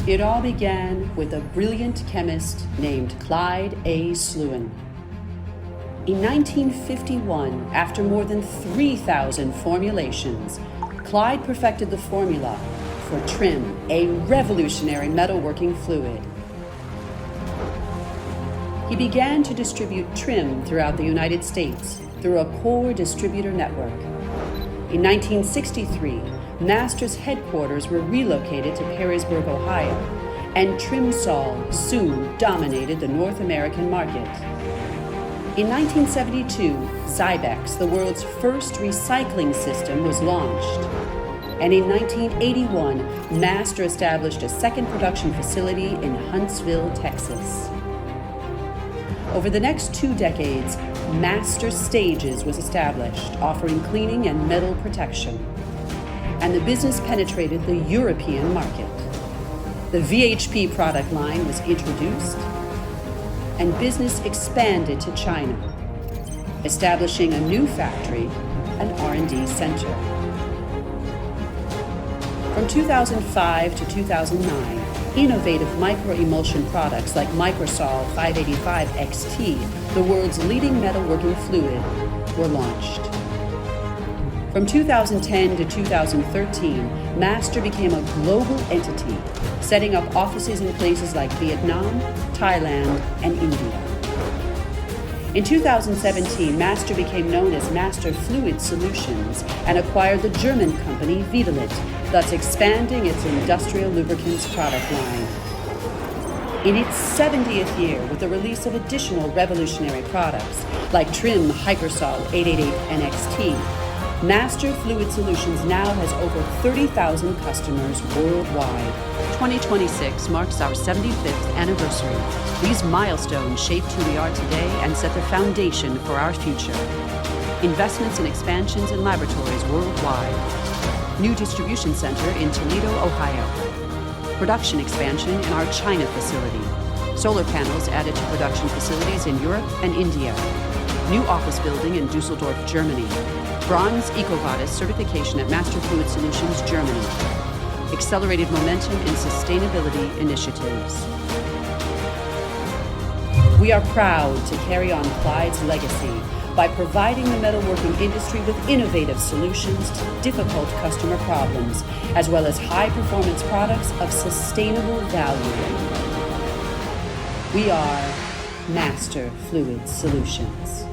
It all began with a brilliant chemist named Clyde Sluhan. In 1951, after more than 3,000 formulations, Clyde perfected the formula for trim, a revolutionary metalworking fluid. He began to distribute trim throughout the United States through a core distributor network. In 1963, Master's headquarters were relocated to Perrysburg, Ohio, and Trimsol soon dominated the North American market. In 1972, Zybex, the world's first recycling system, was launched. And in 1981, Master established a second production facility in Huntsville, Texas. Over the next 2 decades, Master Stages was established, offering cleaning and metal protection. And the business penetrated the European market. The VHP product line was introduced, and business expanded to China, establishing a new factory and R&D center. From 2005 to 2009, innovative micro-emulsion products like Microsol 585 XT, the world's leading metalworking fluid, were launched. From 2010 to 2013, Master became a global entity, setting up offices in places like Vietnam, Thailand, and India. In 2017, Master became known as Master Fluid Solutions and acquired the German company Vitalit, thus expanding its industrial lubricants product line. In its 70th year, with the release of additional revolutionary products like Trim Hypersol 888 NXT, Master Fluid Solutions now has over 30,000 customers worldwide. 2026 marks our 75th anniversary. These milestones shaped who we are today and set the foundation for our future. Investments in expansions and laboratories worldwide. New distribution center in Toledo, Ohio. Production expansion in our China facility. Solar panels added to production facilities in Europe and India. New office building in Dusseldorf, Germany. Bronze EcoVadis certification at Master Fluid Solutions, Germany. Accelerated momentum in sustainability initiatives. We are proud to carry on Clyde's legacy by providing the metalworking industry with innovative solutions to difficult customer problems, as well as high-performance products of sustainable value. We are Master Fluid Solutions.